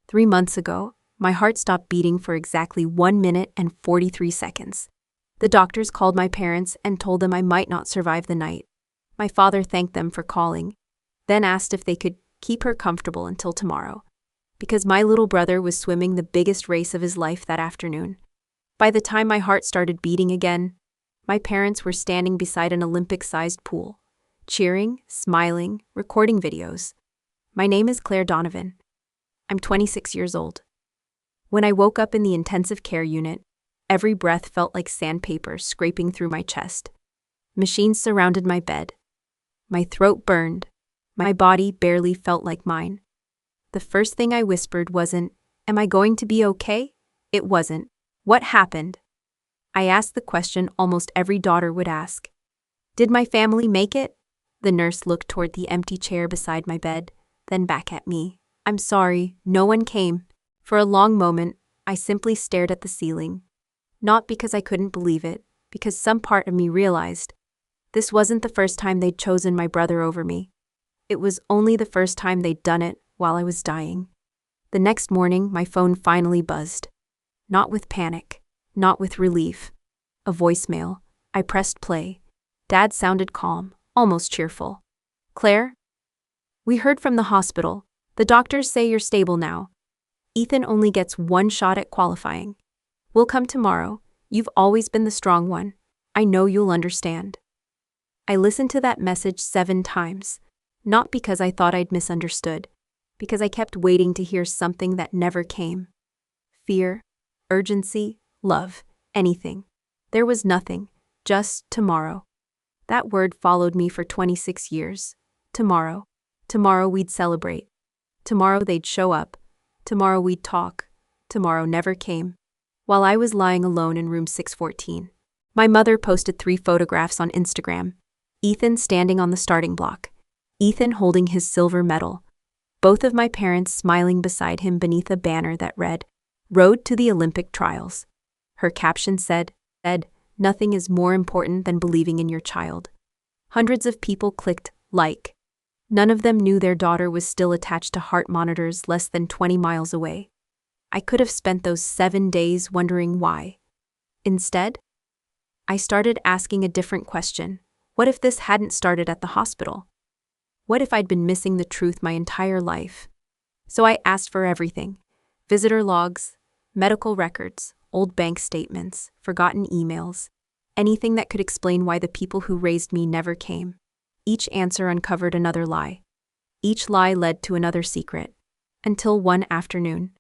3 months ago, my heart stopped beating for exactly 1 minute and 43 seconds. The doctors called my parents and told them I might not survive the night. My father thanked them for calling, then asked if they could keep her comfortable until tomorrow, because my little brother was swimming the biggest race of his life that afternoon. By the time my heart started beating again, my parents were standing beside an Olympic-sized pool, cheering, smiling, recording videos. My name is Claire Donovan. I'm 26 years old. When I woke up in the intensive care unit, every breath felt like sandpaper scraping through my chest. Machines surrounded my bed. My throat burned. My body barely felt like mine. The first thing I whispered wasn't, "Am I going to be okay?" It wasn't, "What happened?" I asked the question almost every daughter would ask. "Did my family make it?" The nurse looked toward the empty chair beside my bed, then back at me. "I'm sorry, no one came." For a long moment, I simply stared at the ceiling. Not because I couldn't believe it, because some part of me realized this wasn't the first time they'd chosen my brother over me. It was only the first time they'd done it while I was dying. The next morning, my phone finally buzzed. Not with panic, not with relief. A voicemail. I pressed play. Dad sounded calm, almost cheerful. "Claire? We heard from the hospital. The doctors say you're stable now. Ethan only gets one shot at qualifying. We'll come tomorrow. You've always been the strong one. I know you'll understand." I listened to that message 7 times, not because I thought I'd misunderstood, because I kept waiting to hear something that never came. Fear, urgency, love, anything. There was nothing, just tomorrow. That word followed me for 26 years. Tomorrow. Tomorrow we'd celebrate. Tomorrow they'd show up. Tomorrow we'd talk. Tomorrow never came. While I was lying alone in room 614, my mother posted 3 photographs on Instagram. Ethan standing on the starting block. Ethan holding his silver medal. Both of my parents smiling beside him beneath a banner that read, "Road to the Olympic Trials." Her caption said, "Nothing is more important than believing in your child." Hundreds of people clicked like. None of them knew their daughter was still attached to heart monitors less than 20 miles away. I could have spent those 7 days wondering why. Instead, I started asking a different question. What if this hadn't started at the hospital? What if I'd been missing the truth my entire life? So I asked for everything. Visitor logs, medical records, old bank statements, forgotten emails, anything that could explain why the people who raised me never came. Each answer uncovered another lie. Each lie led to another secret. Until one afternoon,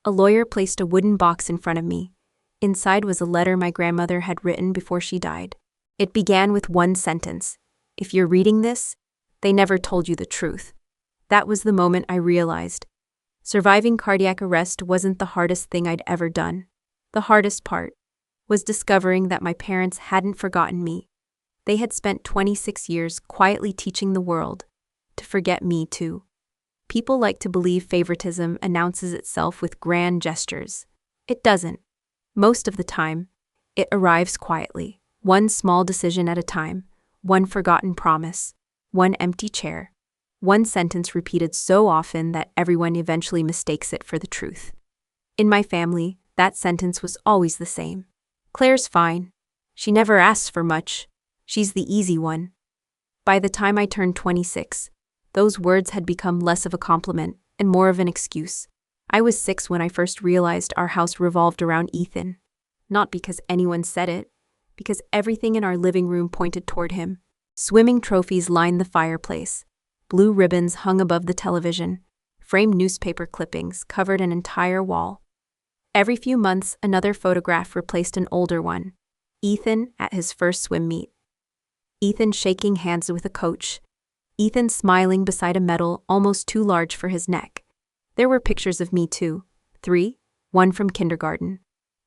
a lawyer placed a wooden box in front of me. Inside was a letter my grandmother had written before she died. It began with one sentence. "If you're reading this, they never told you the truth." That was the moment I realized. Surviving cardiac arrest wasn't the hardest thing I'd ever done. The hardest part was discovering that my parents hadn't forgotten me. They had spent 26 years quietly teaching the world to forget me too. People like to believe favoritism announces itself with grand gestures. It doesn't. Most of the time, it arrives quietly. One small decision at a time, one forgotten promise, one empty chair, one sentence repeated so often that everyone eventually mistakes it for the truth. In my family, that sentence was always the same. "Claire's fine. She never asks for much. She's the easy one." By the time I turned 26, those words had become less of a compliment and more of an excuse. I was 6 when I first realized our house revolved around Ethan. Not because anyone said it, because everything in our living room pointed toward him. Swimming trophies lined the fireplace. Blue ribbons hung above the television. Framed newspaper clippings covered an entire wall. Every few months, another photograph replaced an older one. Ethan at his first swim meet. Ethan shaking hands with a coach. Ethan smiling beside a medal almost too large for his neck. There were pictures of me too. 3, one from kindergarten.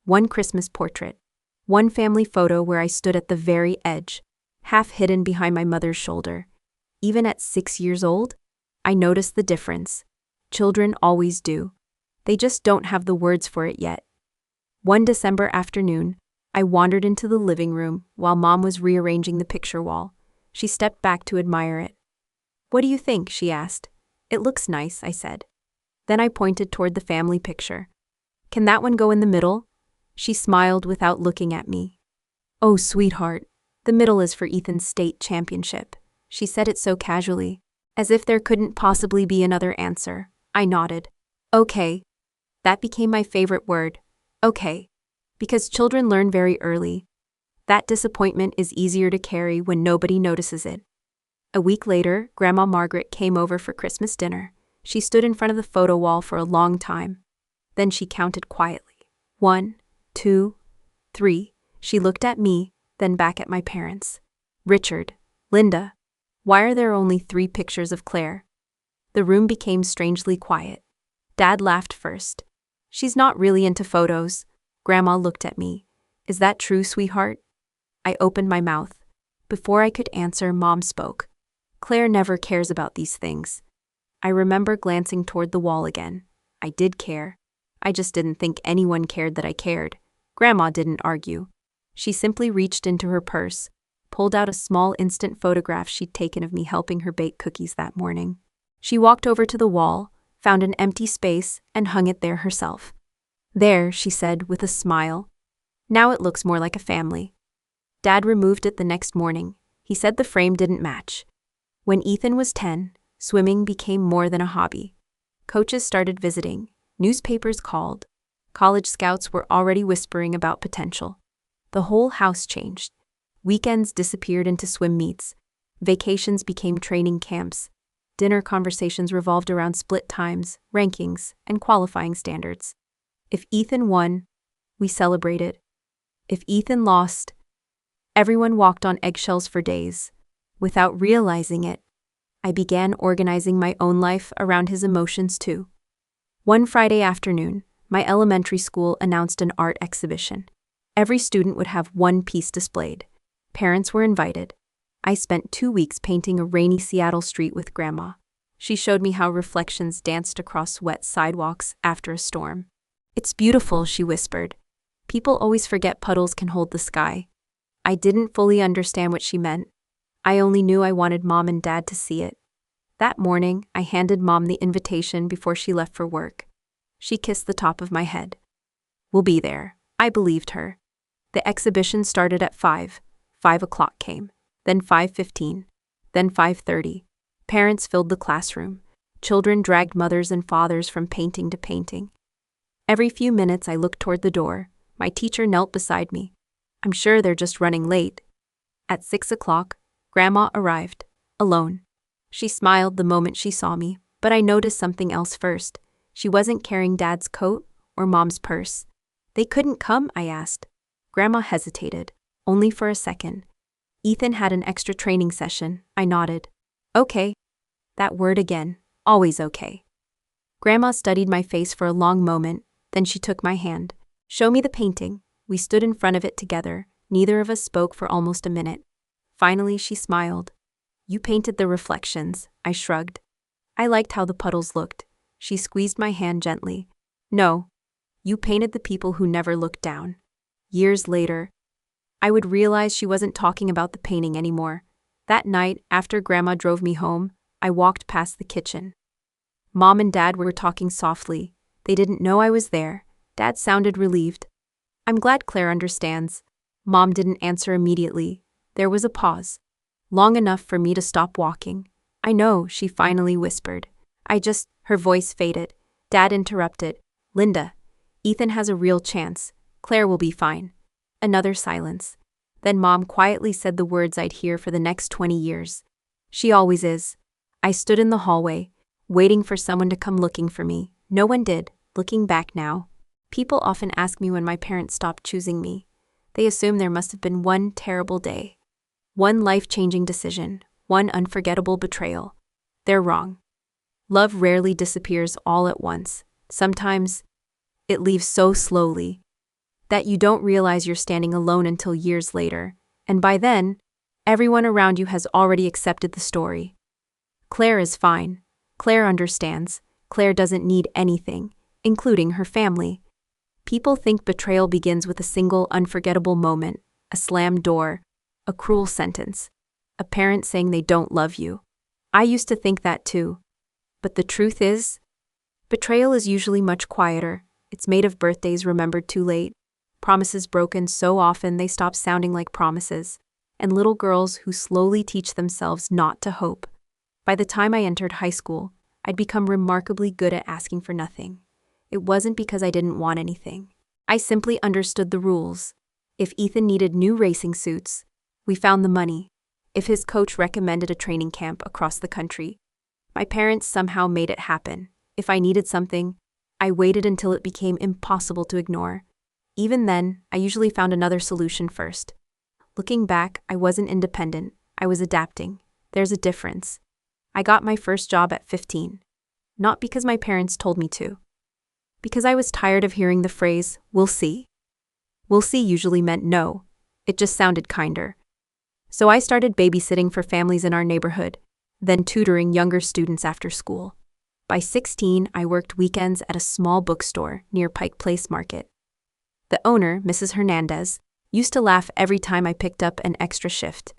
One Christmas portrait. One family photo where I stood at the very edge, half hidden behind my mother's shoulder. Even at 6 years old, I noticed the difference. Children always do. They just don't have the words for it yet. One December afternoon, I wandered into the living room while Mom was rearranging the picture wall. She stepped back to admire it. "What do you think?" she asked. "It looks nice," I said. Then I pointed toward the family picture. Can that one go in the middle? She smiled without looking at me. Oh, sweetheart, the middle is for Ethan's state championship. She said it so casually, as if there couldn't possibly be another answer. I nodded. Okay. That became my favorite word. Okay. Because children learn very early. That disappointment is easier to carry when nobody notices it. A week later, Grandma Margaret came over for Christmas dinner. She stood in front of the photo wall for a long time. Then she counted quietly. 1, 2, 3. She looked at me, then back at my parents. Richard, Linda, why are there only 3 pictures of Claire? The room became strangely quiet. Dad laughed first. She's not really into photos. Grandma looked at me. Is that true, sweetheart? I opened my mouth. Before I could answer, Mom spoke. Claire never cares about these things. I remember glancing toward the wall again. I did care. I just didn't think anyone cared that I cared. Grandma didn't argue. She simply reached into her purse, pulled out a small instant photograph she'd taken of me helping her bake cookies that morning. She walked over to the wall, found an empty space, and hung it there herself. There, she said with a smile. Now it looks more like a family. Dad removed it the next morning. He said the frame didn't match. When Ethan was 10, swimming became more than a hobby. Coaches started visiting. Newspapers called. College scouts were already whispering about potential. The whole house changed. Weekends disappeared into swim meets. Vacations became training camps. Dinner conversations revolved around split times, rankings, and qualifying standards. If Ethan won, we celebrated. If Ethan lost, everyone walked on eggshells for days. Without realizing it, I began organizing my own life around his emotions too. One Friday afternoon, my elementary school announced an art exhibition. Every student would have one piece displayed. Parents were invited. I spent 2 weeks painting a rainy Seattle street with Grandma. She showed me how reflections danced across wet sidewalks after a storm. It's beautiful, she whispered. People always forget puddles can hold the sky. I didn't fully understand what she meant. I only knew I wanted Mom and Dad to see it. That morning, I handed Mom the invitation before she left for work. She kissed the top of my head. We'll be there. I believed her. The exhibition started at 5. 5 o'clock came. Then 5:15. Then 5:30. Parents filled the classroom. Children dragged mothers and fathers from painting to painting. Every few minutes I looked toward the door. My teacher knelt beside me. I'm sure they're just running late. At 6 o'clock, Grandma arrived, alone. She smiled the moment she saw me, but I noticed something else first. She wasn't carrying Dad's coat or Mom's purse. They couldn't come, I asked. Grandma hesitated, only for a second. Ethan had an extra training session, I nodded. Okay. That word again, always okay. Grandma studied my face for a long moment, then she took my hand. Show me the painting. We stood in front of it together. Neither of us spoke for almost a minute. Finally, she smiled. You painted the reflections, I shrugged. I liked how the puddles looked. She squeezed my hand gently. No, you painted the people who never looked down. Years later, I would realize she wasn't talking about the painting anymore. That night, after Grandma drove me home, I walked past the kitchen. Mom and Dad were talking softly. They didn't know I was there. Dad sounded relieved. I'm glad Claire understands. Mom didn't answer immediately. There was a pause. Long enough for me to stop walking. I know, she finally whispered. Her voice faded. Dad interrupted. Linda, Ethan has a real chance. Claire will be fine. Another silence. Then Mom quietly said the words I'd hear for the next 20 years. She always is. I stood in the hallway, waiting for someone to come looking for me. No one did, looking back now. People often ask me when my parents stopped choosing me. They assume there must have been one terrible day. One life-changing decision. One unforgettable betrayal. They're wrong. Love rarely disappears all at once. Sometimes, it leaves so slowly that you don't realize you're standing alone until years later, and by then, everyone around you has already accepted the story. Claire is fine. Claire understands. Claire doesn't need anything, including her family. People think betrayal begins with a single unforgettable moment, a slammed door, a cruel sentence, a parent saying they don't love you. I used to think that too. But the truth is, Betrayal is usually much quieter. It's made of birthdays remembered too late, promises broken so often they stop sounding like promises, and little girls who slowly teach themselves not to hope. By the time I entered high school, I'd become remarkably good at asking for nothing. It wasn't because I didn't want anything. I simply understood the rules. If Ethan needed new racing suits, we found the money. If his coach recommended a training camp across the country, my parents somehow made it happen. If I needed something, I waited until it became impossible to ignore. Even then, I usually found another solution first. Looking back, I wasn't independent. I was adapting. There's a difference. I got my first job at 15. Not because my parents told me to. Because I was tired of hearing the phrase, "We'll see." "We'll see" usually meant no. It just sounded kinder. So I started babysitting for families in our neighborhood, then tutoring younger students after school. By 16, I worked weekends at a small bookstore near Pike Place Market. The owner, Mrs. Hernandez, used to laugh every time I picked up an extra shift.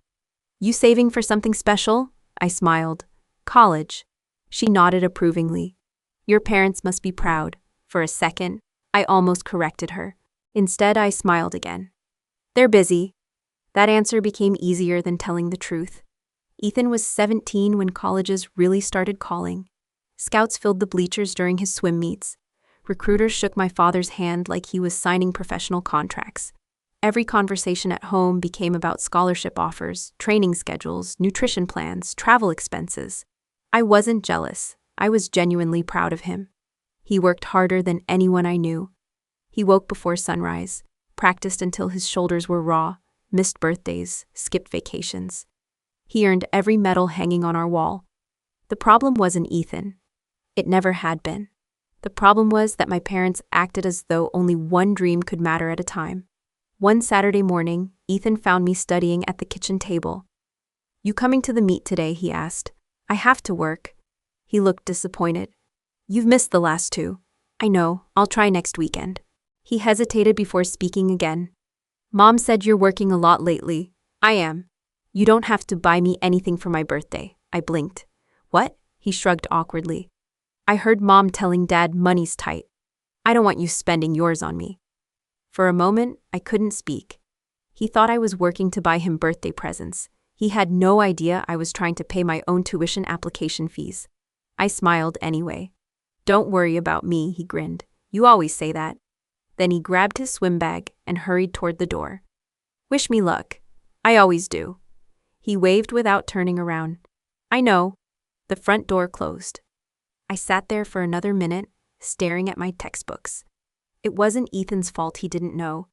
"You saving for something special?" I smiled. "College." She nodded approvingly. "Your parents must be proud." For a second, I almost corrected her. Instead, I smiled again. "They're busy." That answer became easier than telling the truth. Ethan was 17 when colleges really started calling. Scouts filled the bleachers during his swim meets. Recruiters shook my father's hand like he was signing professional contracts. Every conversation at home became about scholarship offers, training schedules, nutrition plans, travel expenses. I wasn't jealous. I was genuinely proud of him. He worked harder than anyone I knew. He woke before sunrise, practiced until his shoulders were raw, missed birthdays, skipped vacations. He earned every medal hanging on our wall. The problem wasn't Ethan. It never had been. The problem was that my parents acted as though only one dream could matter at a time. One Saturday morning, Ethan found me studying at the kitchen table. "You coming to the meet today?" he asked. "I have to work." He looked disappointed. "You've missed the last two." "I know, I'll try next weekend." He hesitated before speaking again. "Mom said you're working a lot lately." "I am." "You don't have to buy me anything for my birthday." I blinked. "What?" He shrugged awkwardly. "I heard Mom telling Dad money's tight. I don't want you spending yours on me." For a moment, I couldn't speak. He thought I was working to buy him birthday presents. He had no idea I was trying to pay my own tuition application fees. I smiled anyway. "Don't worry about me," he grinned. "You always say that." Then he grabbed his swim bag and hurried toward the door. "Wish me luck." "I always do." He waved without turning around. "I know." The front door closed. I sat there for another minute, staring at my textbooks. It wasn't Ethan's fault he didn't know.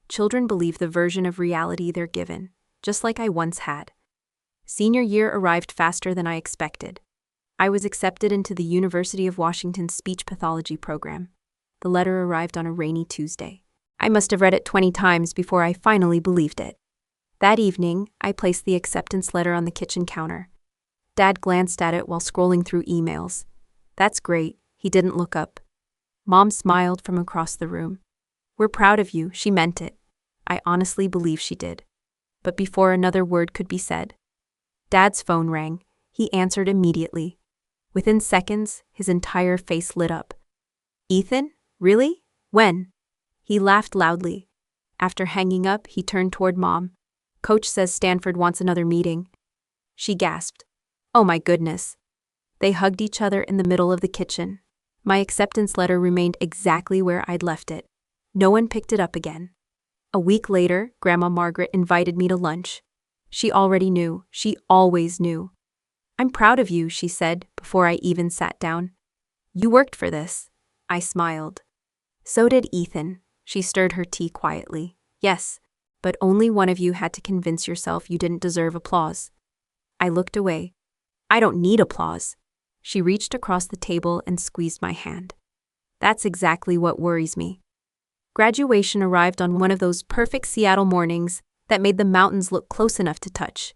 Children believe the version of reality they're given, just like I once had. Senior year arrived faster than I expected. I was accepted into the University of Washington's speech pathology program. The letter arrived on a rainy Tuesday. I must have read it 20 times before I finally believed it. That evening, I placed the acceptance letter on the kitchen counter. Dad glanced at it while scrolling through emails. "That's great." He didn't look up. Mom smiled from across the room. "We're proud of you." She meant it. I honestly believe she did. But before another word could be said, Dad's phone rang. He answered immediately. Within seconds, his entire face lit up. "Ethan? Really? When?" He laughed loudly. After hanging up, he turned toward Mom. "Coach says Stanford wants another meeting." She gasped. "Oh my goodness." They hugged each other in the middle of the kitchen. My acceptance letter remained exactly where I'd left it. No one picked it up again. A week later, Grandma Margaret invited me to lunch. She already knew. She always knew. "I'm proud of you," she said, before I even sat down. "You worked for this." I smiled. "So did Ethan." She stirred her tea quietly. "Yes, but only one of you had to convince yourself you didn't deserve applause." I looked away. "I don't need applause." She reached across the table and squeezed my hand. "That's exactly what worries me." Graduation arrived on one of those perfect Seattle mornings that made the mountains look close enough to touch.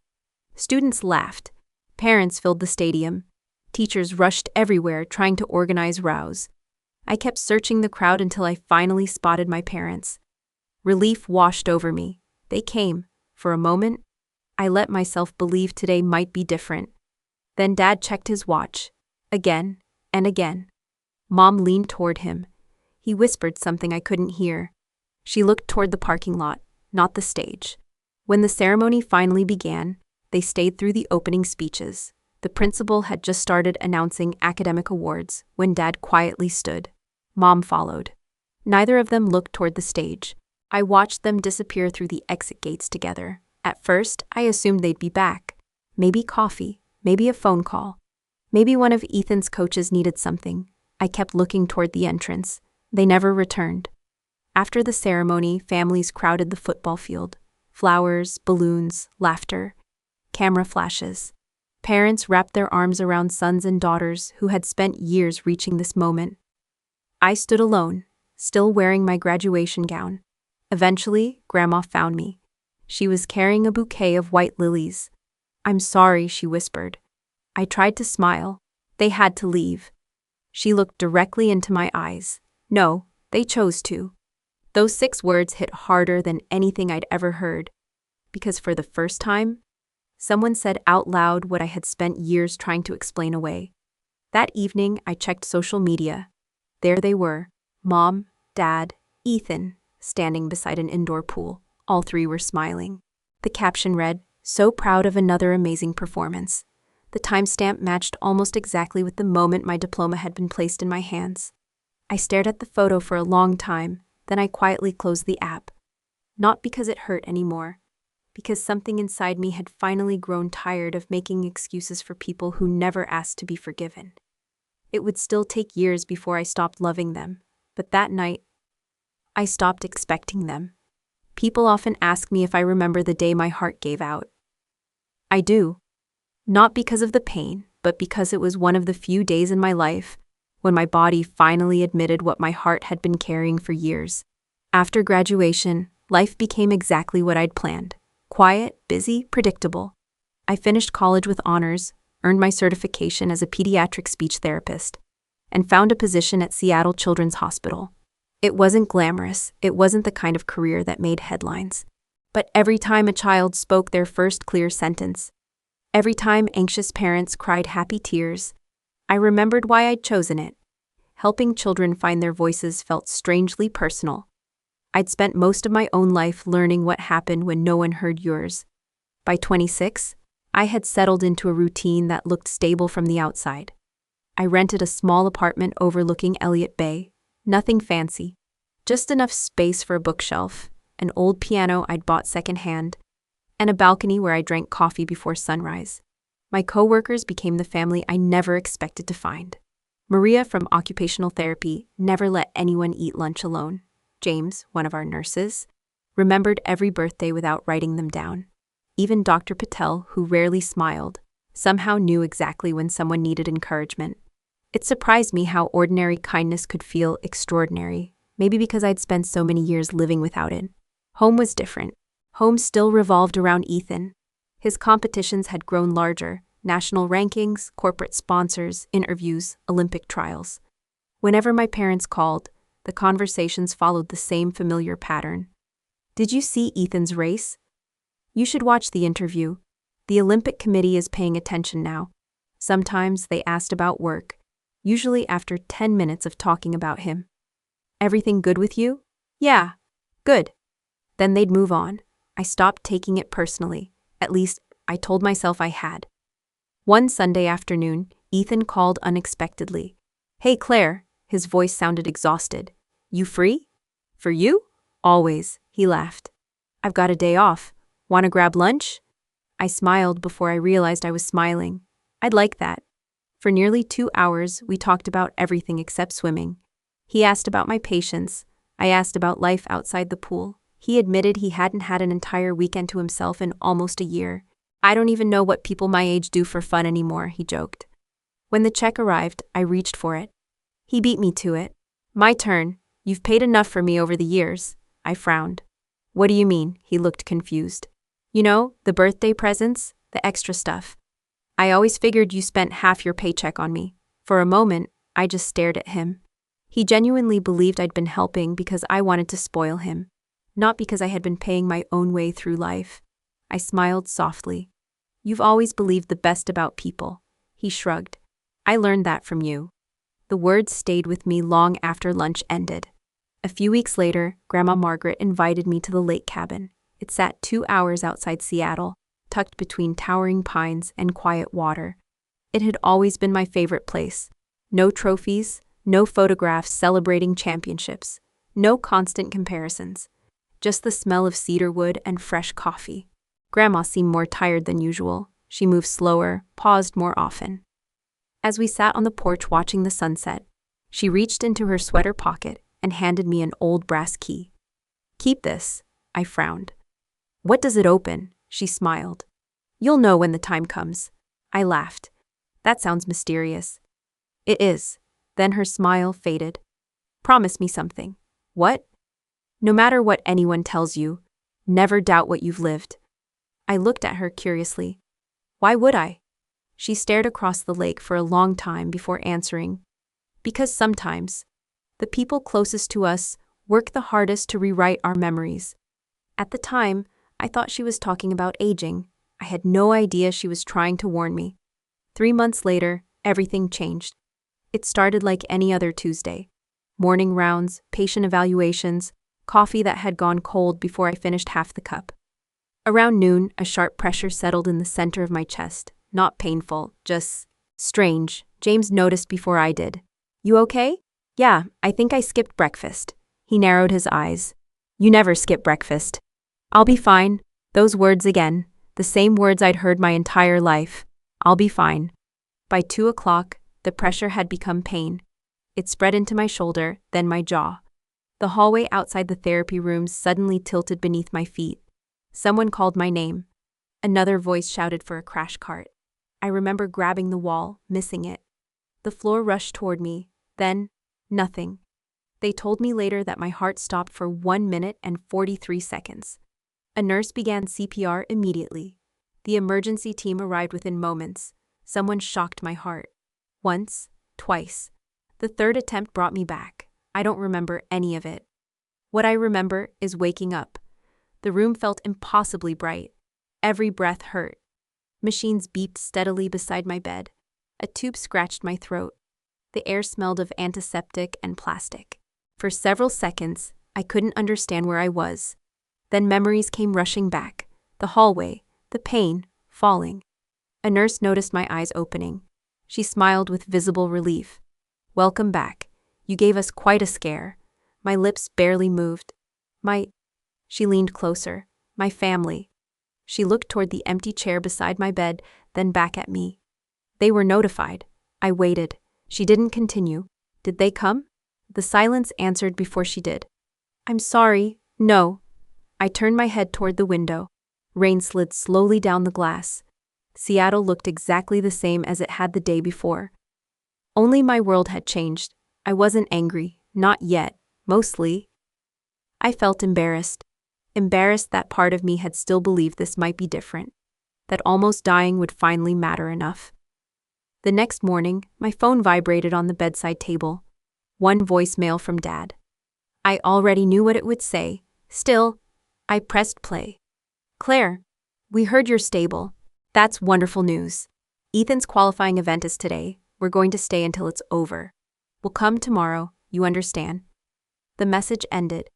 Students laughed. Parents filled the stadium. Teachers rushed everywhere trying to organize rows. I kept searching the crowd until I finally spotted my parents. Relief washed over me. They came. For a moment, I let myself believe today might be different. Then Dad checked his watch. Again and again. Mom leaned toward him. He whispered something I couldn't hear. She looked toward the parking lot, not the stage. When the ceremony finally began, they stayed through the opening speeches. The principal had just started announcing academic awards when Dad quietly stood. Mom followed. Neither of them looked toward the stage. I watched them disappear through the exit gates together. At first, I assumed they'd be back. Maybe coffee, maybe a phone call. Maybe one of Ethan's coaches needed something. I kept looking toward the entrance. They never returned. After the ceremony, families crowded the football field. Flowers, balloons, laughter, camera flashes. Parents wrapped their arms around sons and daughters who had spent years reaching this moment. I stood alone, still wearing my graduation gown. Eventually, Grandma found me. She was carrying a bouquet of white lilies. "I'm sorry," she whispered. I tried to smile. They had to leave. She looked directly into my eyes. No, they chose to. Those 6 words hit harder than anything I'd ever heard. Because for the first time, someone said out loud what I had spent years trying to explain away. That evening, I checked social media. There they were, Mom, Dad, Ethan, standing beside an indoor pool. All 3 were smiling. The caption read, "So proud of another amazing performance." The timestamp matched almost exactly with the moment my diploma had been placed in my hands. I stared at the photo for a long time, then I quietly closed the app. Not because it hurt anymore, because something inside me had finally grown tired of making excuses for people who never asked to be forgiven. It would still take years before I stopped loving them, but that night, I stopped expecting them. People often ask me if I remember the day my heart gave out. I do. Not because of the pain, but because it was one of the few days in my life when my body finally admitted what my heart had been carrying for years. After graduation, life became exactly what I'd planned. Quiet, busy, predictable. I finished college with honors, earned my certification as a pediatric speech therapist, and found a position at Seattle Children's Hospital. It wasn't glamorous, it wasn't the kind of career that made headlines. But every time a child spoke their first clear sentence, every time anxious parents cried happy tears, I remembered why I'd chosen it. Helping children find their voices felt strangely personal. I'd spent most of my own life learning what happened when no one heard yours. By 26, I had settled into a routine that looked stable from the outside. I rented a small apartment overlooking Elliott Bay. Nothing fancy, just enough space for a bookshelf, an old piano I'd bought secondhand, and a balcony where I drank coffee before sunrise. My coworkers became the family I never expected to find. Maria from occupational therapy never let anyone eat lunch alone. James, one of our nurses, remembered every birthday without writing them down. Even Dr. Patel, who rarely smiled, somehow knew exactly when someone needed encouragement. It surprised me how ordinary kindness could feel extraordinary, maybe because I'd spent so many years living without it. Home was different. Home still revolved around Ethan. His competitions had grown larger: national rankings, corporate sponsors, interviews, Olympic trials. Whenever my parents called, the conversations followed the same familiar pattern. "Did you see Ethan's race? You should watch the interview. The Olympic Committee is paying attention now." Sometimes they asked about work, usually after 10 minutes of talking about him. "Everything good with you?" "Yeah, good." Then they'd move on. I stopped taking it personally. At least, I told myself I had. One Sunday afternoon, Ethan called unexpectedly. "Hey, Claire." His voice sounded exhausted. "You free?" "For you? Always," he laughed. "I've got a day off. Want to grab lunch?" I smiled before I realized I was smiling. I'd like that. For nearly 2 hours, we talked about everything except swimming. He asked about my patients. I asked about life outside the pool. He admitted he hadn't had an entire weekend to himself in almost a year. "I don't even know what people my age do for fun anymore," he joked. When the check arrived, I reached for it. He beat me to it. "My turn. You've paid enough for me over the years." I frowned. "What do you mean?" He looked confused. "You know, the birthday presents, the extra stuff. I always figured you spent half your paycheck on me." For a moment, I just stared at him. He genuinely believed I'd been helping because I wanted to spoil him, not because I had been paying my own way through life. I smiled softly. "You've always believed the best about people." He shrugged. "I learned that from you." The The words stayed with me long after lunch ended. A few weeks later, Grandma Margaret invited me to the lake cabin. It sat 2 hours outside Seattle, tucked between towering pines and quiet water. It had always been my favorite place. No trophies, no photographs celebrating championships, no constant comparisons. Just the smell of cedar wood and fresh coffee. Grandma seemed more tired than usual. She moved slower, paused more often. As we sat on the porch watching the sunset, she reached into her sweater pocket and handed me an old brass key. "Keep this," I frowned. "What does it open?" She smiled. "You'll know when the time comes." I laughed. "That sounds mysterious." "It is." Then her smile faded. "Promise me something." "What?" "No matter what anyone tells you, never doubt what you've lived." I looked at her curiously. "Why would I?" She stared across the lake for a long time before answering. "Because sometimes, the people closest to us work the hardest to rewrite our memories." At the time, I thought she was talking about aging. I had no idea she was trying to warn me. 3 months later, everything changed. It started like any other Tuesday. Morning rounds, patient evaluations, coffee that had gone cold before I finished half the cup. Around noon, a sharp pressure settled in the center of my chest. Not painful, just strange. James noticed before I did. "You okay?" "Yeah, I think I skipped breakfast." He narrowed his eyes. "You never skip breakfast." "I'll be fine." Those words again, the same words I'd heard my entire life. "I'll be fine." By 2 o'clock, the pressure had become pain. It spread into my shoulder, then my jaw. The hallway outside the therapy room suddenly tilted beneath my feet. Someone called my name. Another voice shouted for a crash cart. I remember grabbing the wall, missing it. The floor rushed toward me, then, nothing. They told me later that my heart stopped for 1 minute and 43 seconds. A nurse began CPR immediately. The emergency team arrived within moments. Someone shocked my heart. Once, twice. The third attempt brought me back. I don't remember any of it. What I remember is waking up. The room felt impossibly bright. Every breath hurt. Machines beeped steadily beside my bed. A tube scratched my throat. The air smelled of antiseptic and plastic. For several seconds, I couldn't understand where I was. Then memories came rushing back. The hallway, the pain, falling. A nurse noticed my eyes opening. She smiled with visible relief. "Welcome back. You gave us quite a scare." My lips barely moved. She leaned closer. "My family." She looked toward the empty chair beside my bed, then back at me. "They were notified." I waited. She didn't continue. "Did they come?" The silence answered before she did. "I'm sorry, no." I turned my head toward the window. Rain slid slowly down the glass. Seattle looked exactly the same as it had the day before. Only my world had changed. I wasn't angry, not yet, mostly. I felt embarrassed. Embarrassed that part of me had still believed this might be different, that almost dying would finally matter enough. The next morning, my phone vibrated on the bedside table. One voicemail from Dad. I already knew what it would say. Still, I pressed play. "Claire, we heard you're stable. That's wonderful news. Ethan's qualifying event is today. We're going to stay until it's over. We'll come tomorrow, you understand?" The message ended.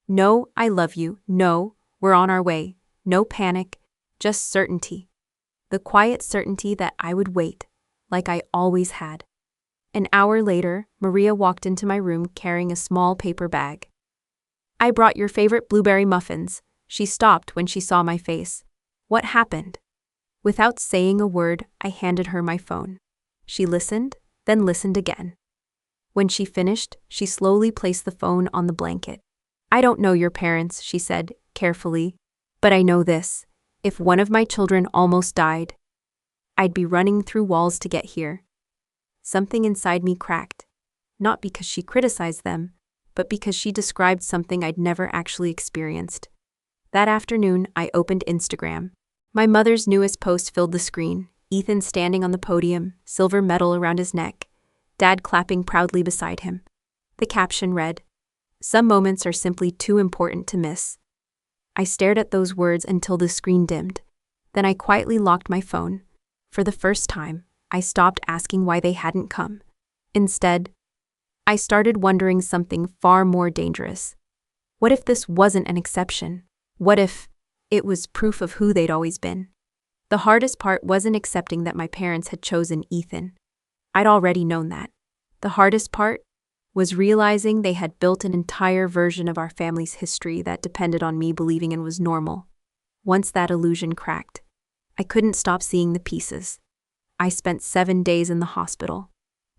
No, I love you. No, we're on our way. No panic, just certainty. The quiet certainty that I would wait, like I always had. An hour later, Maria walked into my room carrying a small paper bag. "I brought your favorite blueberry muffins." She stopped when she saw my face. "What happened?" Without saying a word, I handed her my phone. She listened, then listened again. When she finished, she slowly placed the phone on the blanket. "I don't know your parents," she said, carefully, "but I know this. If one of my children almost died, I'd be running through walls to get here." Something inside me cracked. Not because she criticized them, but because she described something I'd never actually experienced. That afternoon, I opened Instagram. My mother's newest post filled the screen. Ethan standing on the podium, silver medal around his neck. Dad clapping proudly beside him. The caption read, "Some moments are simply too important to miss." I stared at those words until the screen dimmed. Then I quietly locked my phone. For the first time, I stopped asking why they hadn't come. Instead, I started wondering something far more dangerous. What if this wasn't an exception? What if it was proof of who they'd always been? The hardest part wasn't accepting that my parents had chosen Ethan. I'd already known that. The hardest part was realizing they had built an entire version of our family's history that depended on me believing in was normal. Once that illusion cracked, I couldn't stop seeing the pieces. I spent 7 days in the hospital.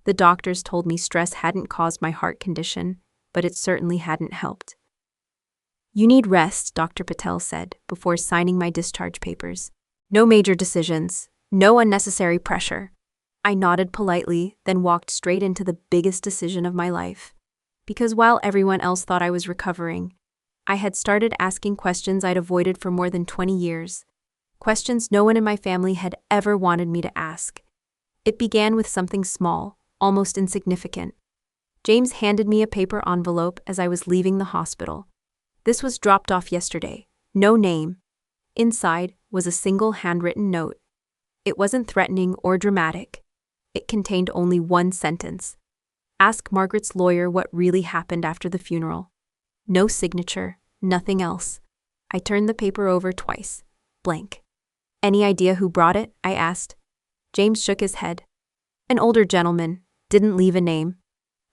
The doctors told me stress hadn't caused my heart condition, but it certainly hadn't helped. "You need rest," Dr. Patel said before signing my discharge papers. "No major decisions, no unnecessary pressure." I nodded politely, then walked straight into the biggest decision of my life. Because while everyone else thought I was recovering, I had started asking questions I'd avoided for more than 20 years. Questions no one in my family had ever wanted me to ask. It began with something small, almost insignificant. James handed me a paper envelope as I was leaving the hospital. "This was dropped off yesterday. No name." Inside was a single handwritten note. It wasn't threatening or dramatic. It contained only one sentence. "Ask Margaret's lawyer what really happened after the funeral." No signature, nothing else. I turned the paper over twice. Blank. "Any idea who brought it?" I asked. James shook his head. "An older gentleman. Didn't leave a name."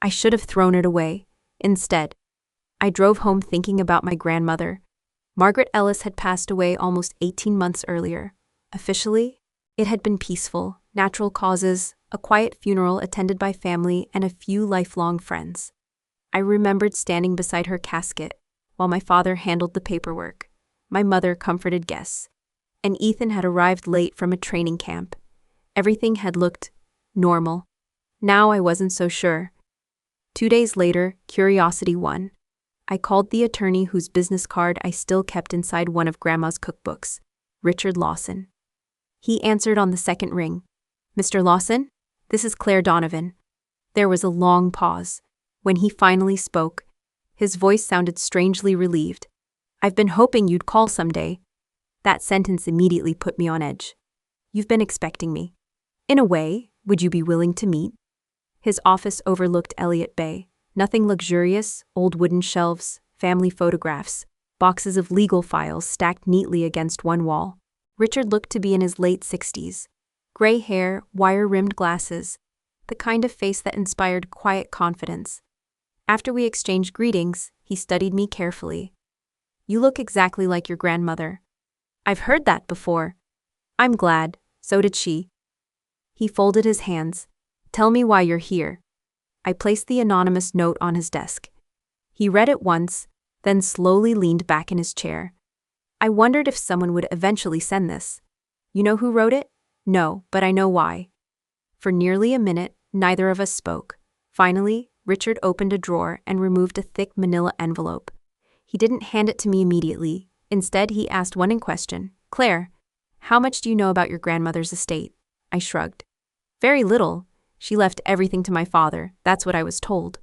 I should have thrown it away. Instead, I drove home thinking about my grandmother. Margaret Ellis had passed away almost 18 months earlier. Officially, it had been peaceful, natural causes, a quiet funeral attended by family and a few lifelong friends. I remembered standing beside her casket while my father handled the paperwork. My mother comforted guests, and Ethan had arrived late from a training camp. Everything had looked normal. Now I wasn't so sure. 2 days later, curiosity won. I called the attorney whose business card I still kept inside one of Grandma's cookbooks, Richard Lawson. He answered on the second ring. "Mr. Lawson, this is Claire Donovan." There was a long pause. When he finally spoke, his voice sounded strangely relieved. "I've been hoping you'd call someday." That sentence immediately put me on edge. "You've been expecting me." "In a way, would you be willing to meet?" His office overlooked Elliott Bay. Nothing luxurious, old wooden shelves, family photographs, boxes of legal files stacked neatly against one wall. Richard looked to be in his late 60s. Gray hair, wire-rimmed glasses, the kind of face that inspired quiet confidence. After we exchanged greetings, he studied me carefully. "You look exactly like your grandmother." "I've heard that before." "I'm glad, so did she." He folded his hands. "Tell me why you're here." I placed the anonymous note on his desk. He read it once, then slowly leaned back in his chair. I wondered if someone would eventually send this. "You know who wrote it?" "No, but I know why." For nearly a minute, neither of us spoke. Finally, Richard opened a drawer and removed a thick manila envelope. He didn't hand it to me immediately. Instead, he asked one question. "Claire, how much do you know about your grandmother's estate?" I shrugged. "Very little. She left everything to my father, that's what I was told."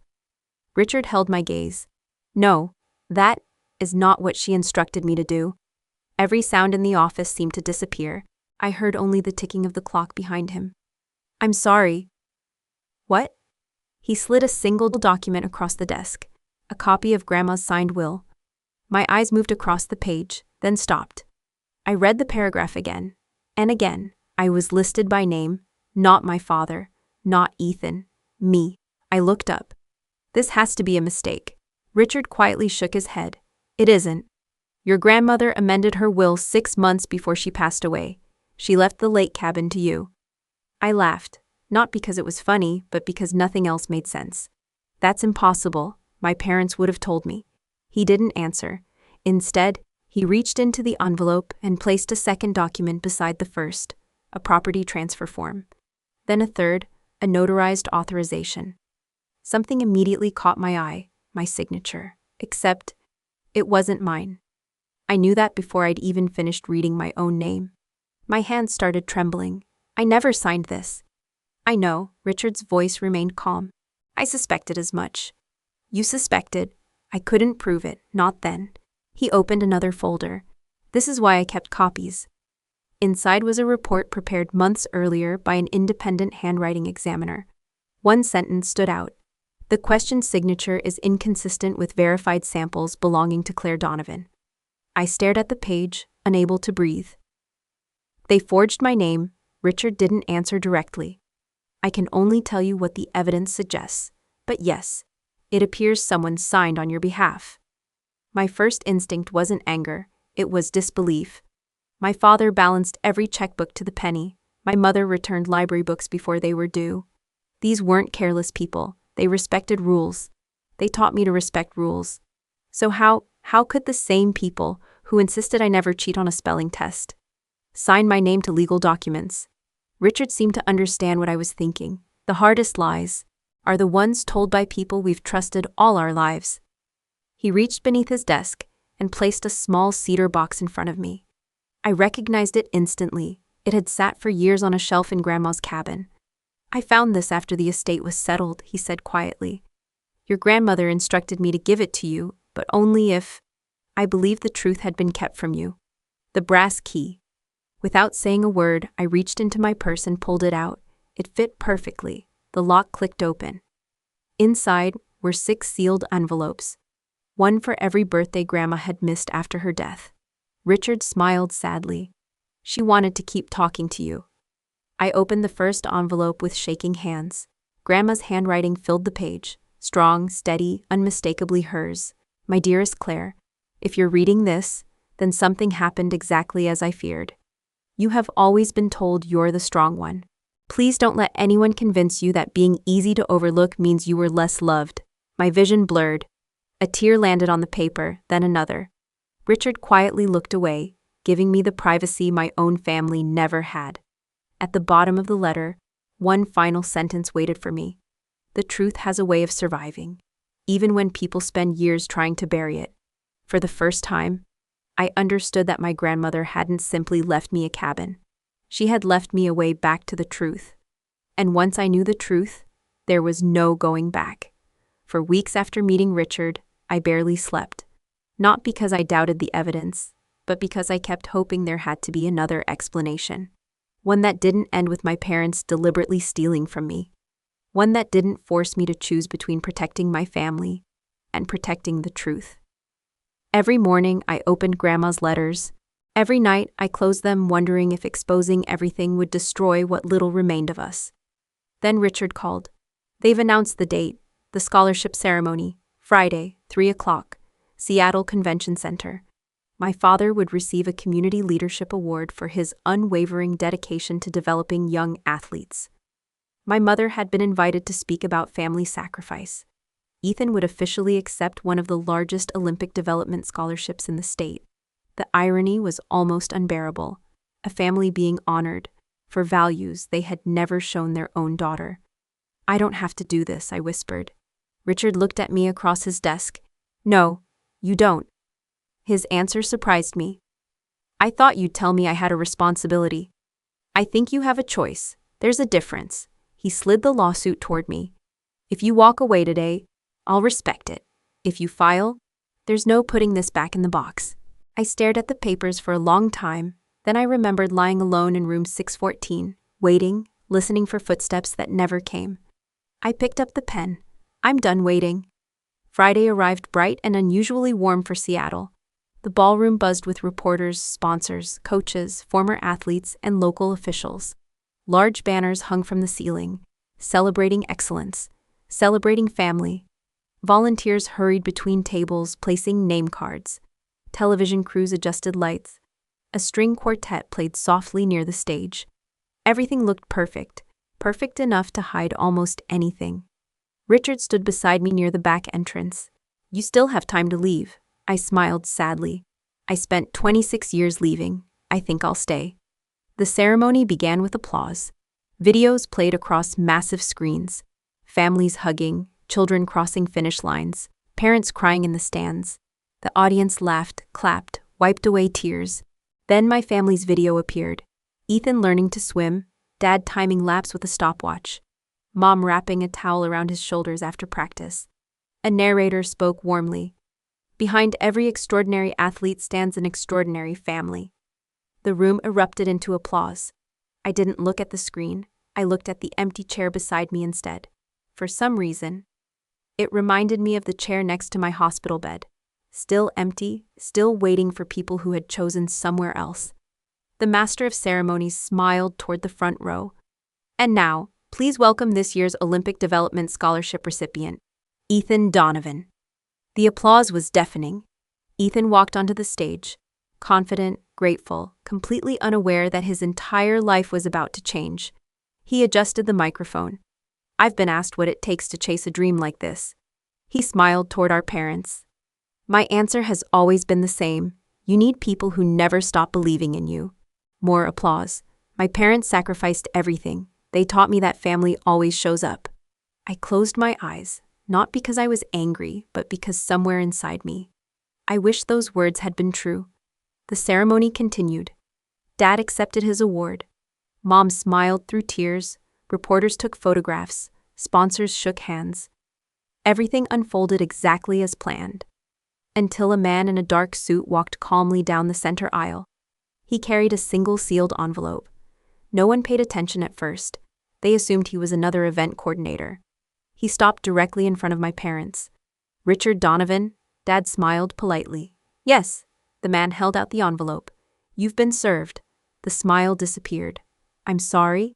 Richard held my gaze. "No, that is not what she instructed me to do." Every sound in the office seemed to disappear. I heard only the ticking of the clock behind him. "I'm sorry." "What?" He slid a single document across the desk, a copy of Grandma's signed will. My eyes moved across the page, then stopped. I read the paragraph again, and again. I was listed by name, not my father, not Ethan, me. I looked up. "This has to be a mistake." Richard quietly shook his head. "It isn't. Your grandmother amended her will 6 months before she passed away. She left the lake cabin to you." I laughed, not because it was funny, but because nothing else made sense. "That's impossible," my parents would have told me. He didn't answer. Instead, he reached into the envelope and placed a second document beside the first, a property transfer form. Then a third, a notarized authorization. Something immediately caught my eye, my signature, except it wasn't mine. I knew that before I'd even finished reading my own name. My hands started trembling. "I never signed this." "I know," Richard's voice remained calm. "I suspected as much." "You suspected. I couldn't prove it, not then." He opened another folder. "This is why I kept copies." Inside was a report prepared months earlier by an independent handwriting examiner. One sentence stood out. The question's signature is inconsistent with verified samples belonging to Claire Donovan. I stared at the page, unable to breathe. They forged my name. Richard didn't answer directly. I can only tell you what the evidence suggests. But yes, it appears someone signed on your behalf. My first instinct wasn't anger, it was disbelief. My father balanced every checkbook to the penny. My mother returned library books before they were due. These weren't careless people. They respected rules. They taught me to respect rules. So how could the same people who insisted I never cheat on a spelling test sign my name to legal documents? Richard seemed to understand what I was thinking. The hardest lies are the ones told by people we've trusted all our lives. He reached beneath his desk and placed a small cedar box in front of me. I recognized it instantly. It had sat for years on a shelf in Grandma's cabin. I found this after the estate was settled, he said quietly. Your grandmother instructed me to give it to you, but only if I believed the truth had been kept from you. The brass key. Without saying a word, I reached into my purse and pulled it out. It fit perfectly. The lock clicked open. Inside were 6 sealed envelopes, one for every birthday Grandma had missed after her death. Richard smiled sadly. She wanted to keep talking to you. I opened the first envelope with shaking hands. Grandma's handwriting filled the page, strong, steady, unmistakably hers. My dearest Claire, if you're reading this, then something happened exactly as I feared. You have always been told you're the strong one. Please don't let anyone convince you that being easy to overlook means you were less loved. My vision blurred. A tear landed on the paper, then another. Richard quietly looked away, giving me the privacy my own family never had. At the bottom of the letter, one final sentence waited for me. The truth has a way of surviving, even when people spend years trying to bury it. For the first time, I understood that my grandmother hadn't simply left me a cabin. She had left me a way back to the truth. And once I knew the truth, there was no going back. For weeks after meeting Richard, I barely slept. Not because I doubted the evidence, but because I kept hoping there had to be another explanation. One that didn't end with my parents deliberately stealing from me. One that didn't force me to choose between protecting my family and protecting the truth. Every morning I opened Grandma's letters. Every night I closed them wondering if exposing everything would destroy what little remained of us. Then Richard called. They've announced the date, the scholarship ceremony, Friday, 3 o'clock, Seattle Convention Center. My father would receive a Community Leadership Award for his unwavering dedication to developing young athletes. My mother had been invited to speak about family sacrifice. Ethan would officially accept one of the largest Olympic development scholarships in the state. The irony was almost unbearable, a family being honored for values they had never shown their own daughter. I don't have to do this, I whispered. Richard looked at me across his desk. No, you don't. His answer surprised me. I thought you'd tell me I had a responsibility. I think you have a choice. There's a difference. He slid the lawsuit toward me. If you walk away today, I'll respect it. If you file, there's no putting this back in the box. I stared at the papers for a long time, then I remembered lying alone in room 614, waiting, listening for footsteps that never came. I picked up the pen. I'm done waiting. Friday arrived bright and unusually warm for Seattle. The ballroom buzzed with reporters, sponsors, coaches, former athletes, and local officials. Large banners hung from the ceiling, celebrating excellence, celebrating family. Volunteers hurried between tables, placing name cards. Television crews adjusted lights. A string quartet played softly near the stage. Everything looked perfect, perfect enough to hide almost anything. Richard stood beside me near the back entrance. You still have time to leave. I smiled sadly. I spent 26 years leaving. I think I'll stay. The ceremony began with applause. Videos played across massive screens. Families hugging, children crossing finish lines, parents crying in the stands. The audience laughed, clapped, wiped away tears. Then my family's video appeared. Ethan learning to swim, Dad timing laps with a stopwatch, Mom wrapping a towel around his shoulders after practice. A narrator spoke warmly. Behind every extraordinary athlete stands an extraordinary family. The room erupted into applause. I didn't look at the screen. I looked at the empty chair beside me instead. For some reason, It reminded me of the chair next to my hospital bed. Still empty, still waiting for people who had chosen somewhere else. The master of ceremonies smiled toward the front row. And now, please welcome this year's Olympic Development Scholarship recipient, Ethan Donovan. The applause was deafening. Ethan walked onto the stage, confident, grateful, completely unaware that his entire life was about to change. He adjusted the microphone. I've been asked what it takes to chase a dream like this. He smiled toward our parents. My answer has always been the same. You need people who never stop believing in you. More applause. My parents sacrificed everything. They taught me that family always shows up. I closed my eyes, not because I was angry, but because somewhere inside me, I wish those words had been true. The ceremony continued. Dad accepted his award. Mom smiled through tears. Reporters took photographs. Sponsors shook hands. Everything unfolded exactly as planned. Until a man in a dark suit walked calmly down the center aisle. He carried a single sealed envelope. No one paid attention at first. They assumed he was another event coordinator. He stopped directly in front of my parents. Richard Donovan, Dad smiled politely. Yes, the man held out the envelope. You've been served. The smile disappeared. I'm sorry?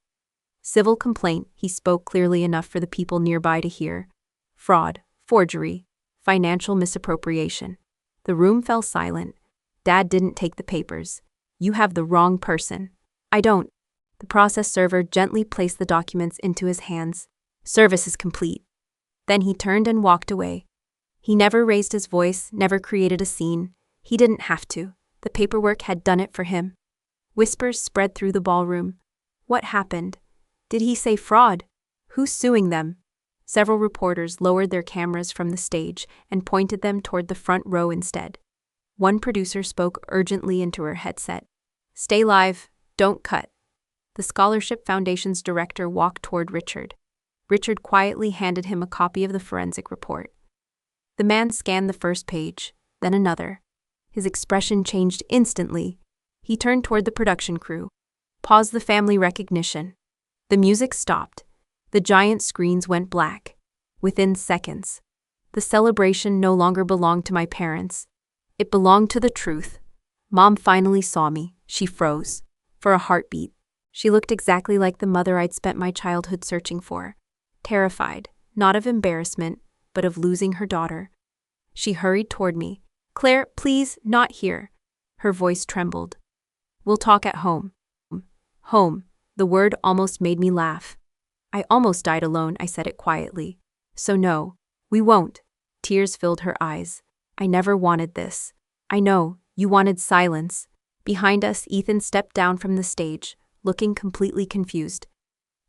Civil complaint, he spoke clearly enough for the people nearby to hear. Fraud, forgery, financial misappropriation. The room fell silent. Dad didn't take the papers. You have the wrong person. I don't. The process server gently placed the documents into his hands. Service is complete. Then he turned and walked away. He never raised his voice, never created a scene. He didn't have to. The paperwork had done it for him. Whispers spread through the ballroom. What happened? Did he say fraud? Who's suing them? Several reporters lowered their cameras from the stage and pointed them toward the front row instead. One producer spoke urgently into her headset. Stay live, don't cut. The Scholarship Foundation's director walked toward Richard. Richard quietly handed him a copy of the forensic report. The man scanned the first page, then another. His expression changed instantly. He turned toward the production crew. Pause the family recognition. The music stopped. The giant screens went black. Within seconds, the celebration no longer belonged to my parents. It belonged to the truth. Mom finally saw me. She froze. For a heartbeat. She looked exactly like the mother I'd spent my childhood searching for. Terrified, not of embarrassment, but of losing her daughter. She hurried toward me. Claire, please, not here. Her voice trembled. We'll talk at home. Home. The word almost made me laugh. I almost died alone, I said it quietly. So no, we won't. Tears filled her eyes. I never wanted this. I know, you wanted silence. Behind us, Ethan stepped down from the stage, looking completely confused.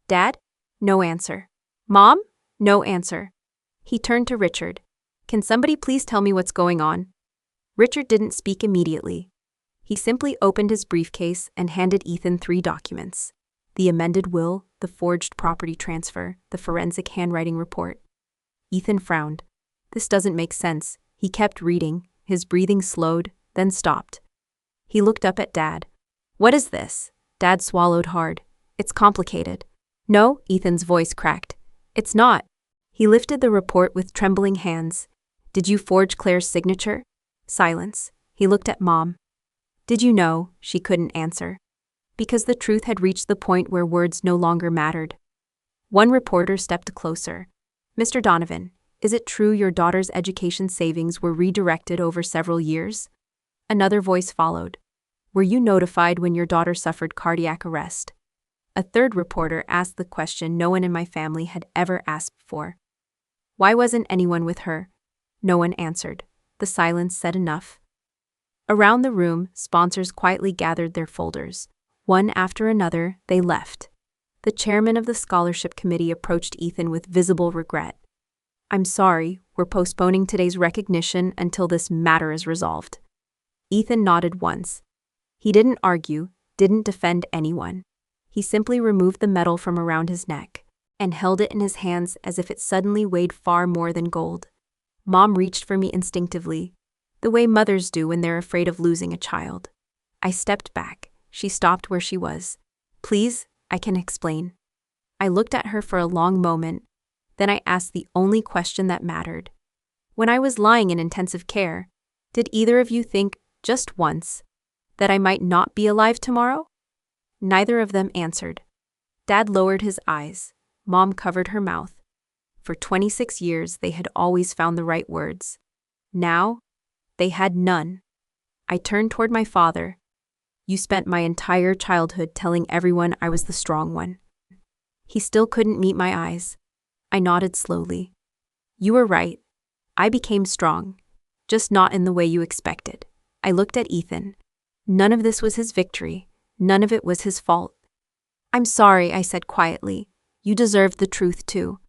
Dad? No answer. Mom? No answer. He turned to Richard. Can somebody please tell me what's going on? Richard didn't speak immediately. He simply opened his briefcase and handed Ethan 3 documents. The amended will, the forged property transfer, the forensic handwriting report. Ethan frowned. This doesn't make sense. He kept reading, his breathing slowed, then stopped. He looked up at Dad. What is this? Dad swallowed hard. It's complicated. No, Ethan's voice cracked. It's not. He lifted the report with trembling hands. Did you forge Claire's signature? Silence. He looked at Mom. Did you know? She couldn't answer. Because the truth had reached the point where words no longer mattered. One reporter stepped closer. Mr. Donovan, is it true your daughter's education savings were redirected over several years? Another voice followed. Were you notified when your daughter suffered cardiac arrest? A third reporter asked the question no one in my family had ever asked before. Why wasn't anyone with her? No one answered. The silence said enough. Around the room, sponsors quietly gathered their folders. One after another, they left. The chairman of the scholarship committee approached Ethan with visible regret. I'm sorry, we're postponing today's recognition until this matter is resolved. Ethan nodded once. He didn't argue, didn't defend anyone. He simply removed the medal from around his neck and held it in his hands as if it suddenly weighed far more than gold. Mom reached for me instinctively, the way mothers do when they're afraid of losing a child. I stepped back. She stopped where she was. Please, I can explain. I looked at her for a long moment. Then I asked the only question that mattered. When I was lying in intensive care, did either of you think, just once, that I might not be alive tomorrow? Neither of them answered. Dad lowered his eyes. Mom covered her mouth. For 26 years, they had always found the right words. Now, they had none. I turned toward my father. You spent my entire childhood telling everyone I was the strong one. He still couldn't meet my eyes. I nodded slowly. You were right. I became strong, just not in the way you expected. I looked at Ethan. None of this was his victory. None of it was his fault. I'm sorry, I said quietly. You deserved the truth too.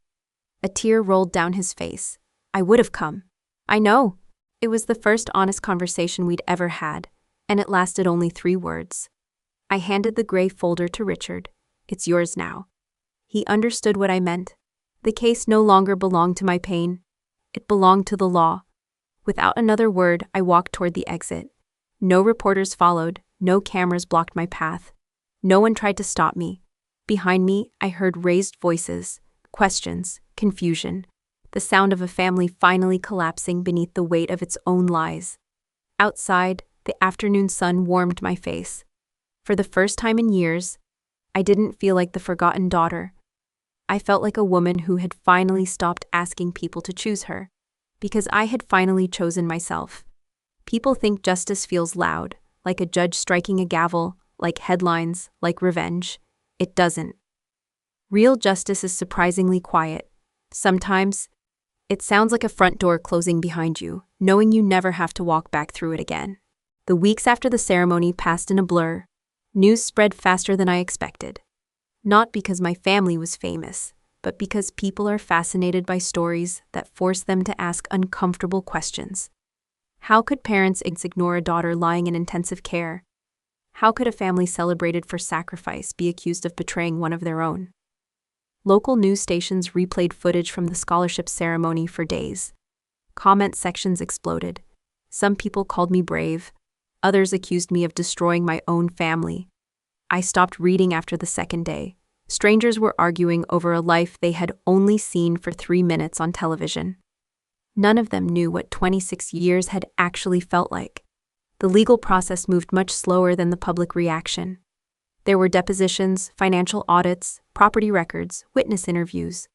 A tear rolled down his face. I would have come. I know. It was the first honest conversation we'd ever had, and it lasted only 3 words. I handed the gray folder to Richard. It's yours now. He understood what I meant. The case no longer belonged to my pain. It belonged to the law. Without another word, I walked toward the exit. No reporters followed. No cameras blocked my path. No one tried to stop me. Behind me, I heard raised voices, questions, confusion, the sound of a family finally collapsing beneath the weight of its own lies. Outside, the afternoon sun warmed my face. For the first time in years, I didn't feel like the forgotten daughter. I felt like a woman who had finally stopped asking people to choose her, because I had finally chosen myself. People think justice feels loud, like a judge striking a gavel, like headlines, like revenge. It doesn't. Real justice is surprisingly quiet. Sometimes, it sounds like a front door closing behind you, knowing you never have to walk back through it again. The weeks after the ceremony passed in a blur. News spread faster than I expected. Not because my family was famous, but because people are fascinated by stories that force them to ask uncomfortable questions. How could parents ignore a daughter lying in intensive care? How could a family celebrated for sacrifice be accused of betraying one of their own? Local news stations replayed footage from the scholarship ceremony for days. Comment sections exploded. Some people called me brave. Others accused me of destroying my own family. I stopped reading after the second day. Strangers were arguing over a life they had only seen for 3 minutes on television. None of them knew what 26 years had actually felt like. The legal process moved much slower than the public reaction. There were depositions, financial audits, property records, witness interviews.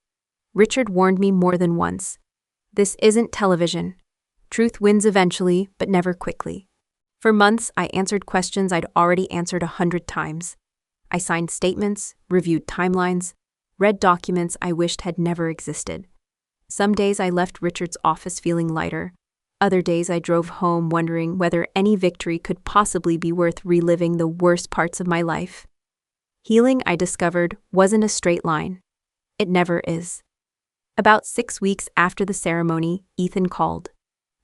Richard warned me more than once. This isn't television. Truth wins eventually, but never quickly. For months, I answered questions I'd already answered 100 times. I signed statements, reviewed timelines, read documents I wished had never existed. Some days I left Richard's office feeling lighter. Other days I drove home wondering whether any victory could possibly be worth reliving the worst parts of my life. Healing, I discovered, wasn't a straight line. It never is. About 6 weeks after the ceremony, Ethan called.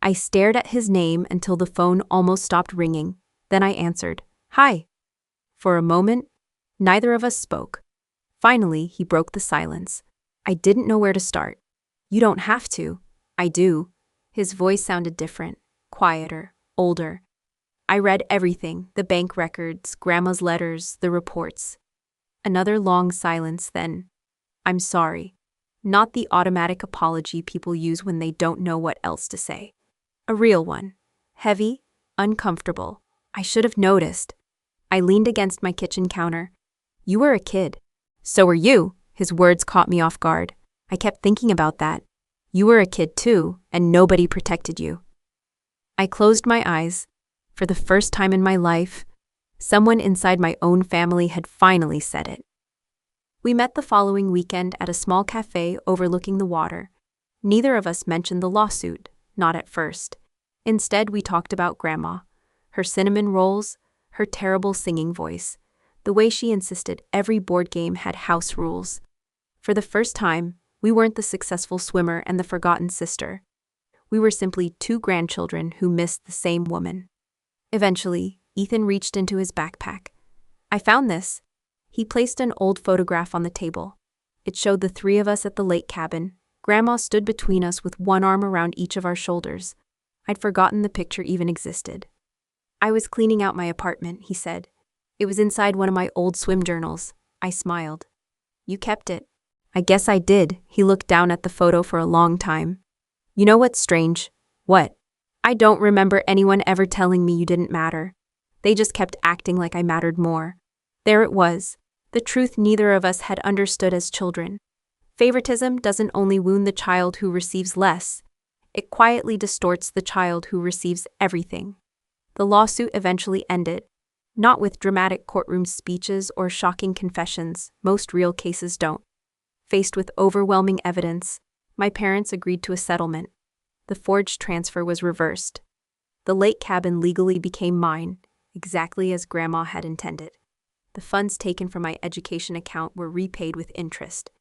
I stared at his name until the phone almost stopped ringing. Then I answered, "Hi." For a moment, neither of us spoke. Finally, he broke the silence. I didn't know where to start. "You don't have to." "I do." His voice sounded different, quieter, older. I read everything, the bank records, Grandma's letters, the reports. Another long silence, then, "I'm sorry." Not the automatic apology people use when they don't know what else to say. A real one. Heavy, uncomfortable. I should have noticed. I leaned against my kitchen counter. "You were a kid." "So were you." His words caught me off guard. I kept thinking about that. You were a kid too, and nobody protected you. I closed my eyes. For the first time in my life, someone inside my own family had finally said it. We met the following weekend at a small cafe overlooking the water. Neither of us mentioned the lawsuit, not at first. Instead, we talked about Grandma, her cinnamon rolls, her terrible singing voice, the way she insisted every board game had house rules. For the first time, we weren't the successful swimmer and the forgotten sister. We were simply 2 grandchildren who missed the same woman. Eventually, Ethan reached into his backpack. "I found this." He placed an old photograph on the table. It showed the 3 of us at the lake cabin. Grandma stood between us with one arm around each of our shoulders. I'd forgotten the picture even existed. "I was cleaning out my apartment," he said. "It was inside one of my old swim journals." I smiled. "You kept it." I guess I did. He looked down at the photo for a long time. You know what's strange? What? I don't remember anyone ever telling me you didn't matter. They just kept acting like I mattered more. There it was, the truth neither of us had understood as children. Favoritism doesn't only wound the child who receives less, it quietly distorts the child who receives everything. The lawsuit eventually ended, not with dramatic courtroom speeches or shocking confessions. Most real cases don't. Faced with overwhelming evidence, my parents agreed to a settlement. The forged transfer was reversed. The lake cabin legally became mine, exactly as Grandma had intended. The funds taken from my education account were repaid with interest.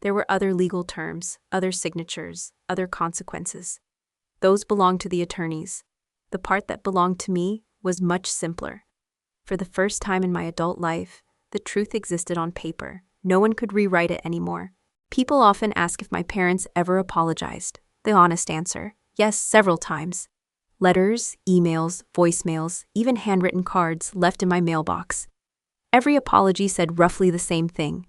There were other legal terms, other signatures, other consequences. Those belonged to the attorneys. The part that belonged to me was much simpler. For the first time in my adult life, the truth existed on paper. No one could rewrite it anymore. People often ask if my parents ever apologized. The honest answer, yes, several times. Letters, emails, voicemails, even handwritten cards left in my mailbox. Every apology said roughly the same thing.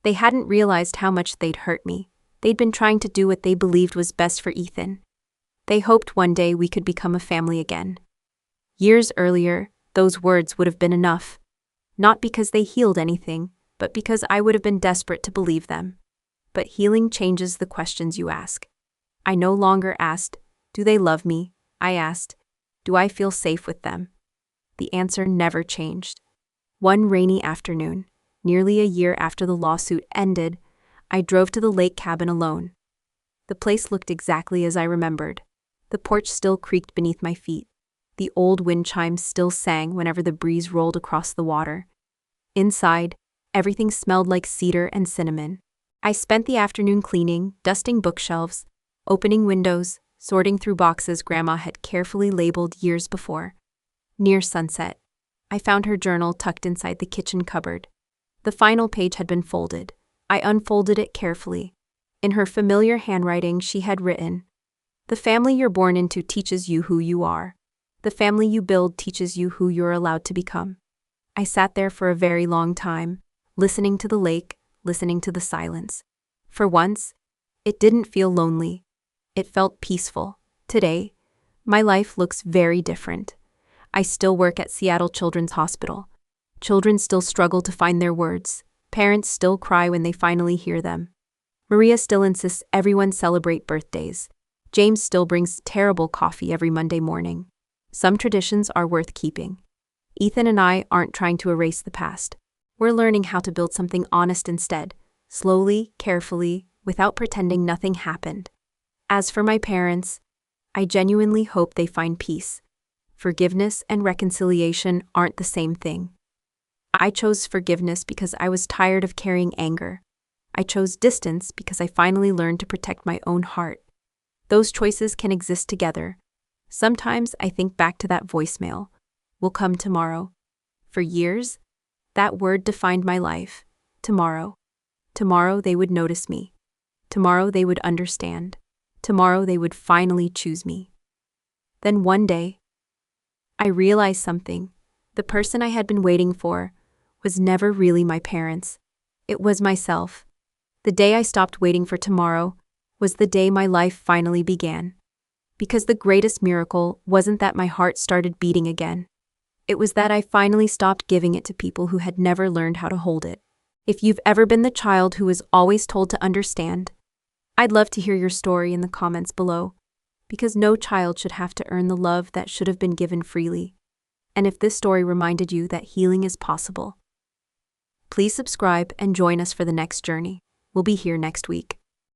They hadn't realized how much they'd hurt me. They'd been trying to do what they believed was best for Ethan. They hoped one day we could become a family again. Years earlier, those words would have been enough. Not because they healed anything, but because I would have been desperate to believe them. But healing changes the questions you ask. I no longer asked, do they love me? I asked, do I feel safe with them? The answer never changed. One rainy afternoon, nearly a year after the lawsuit ended, I drove to the lake cabin alone. The place looked exactly as I remembered. The porch still creaked beneath my feet. The old wind chimes still sang whenever the breeze rolled across the water. Inside, everything smelled like cedar and cinnamon. I spent the afternoon cleaning, dusting bookshelves, opening windows, sorting through boxes Grandma had carefully labeled years before. Near sunset, I found her journal tucked inside the kitchen cupboard. The final page had been folded. I unfolded it carefully. In her familiar handwriting, she had written, "The family you're born into teaches you who you are. The family you build teaches you who you're allowed to become." I sat there for a very long time, listening to the lake, listening to the silence. For once, it didn't feel lonely. It felt peaceful. Today, my life looks very different. I still work at Seattle Children's Hospital. Children still struggle to find their words. Parents still cry when they finally hear them. Maria still insists everyone celebrate birthdays. James still brings terrible coffee every Monday morning. Some traditions are worth keeping. Ethan and I aren't trying to erase the past. We're learning how to build something honest instead, slowly, carefully, without pretending nothing happened. As for my parents, I genuinely hope they find peace. Forgiveness and reconciliation aren't the same thing. I chose forgiveness because I was tired of carrying anger. I chose distance because I finally learned to protect my own heart. Those choices can exist together. Sometimes I think back to that voicemail. Will come tomorrow. For years, that word defined my life. Tomorrow. Tomorrow they would notice me. Tomorrow they would understand. Tomorrow they would finally choose me. Then one day, I realized something. The person I had been waiting for was never really my parents. It was myself. The day I stopped waiting for tomorrow was the day my life finally began. Because the greatest miracle wasn't that my heart started beating again. It was that I finally stopped giving it to people who had never learned how to hold it. If you've ever been the child who was always told to understand, I'd love to hear your story in the comments below, because no child should have to earn the love that should have been given freely. And if this story reminded you that healing is possible, please subscribe and join us for the next journey. We'll be here next week.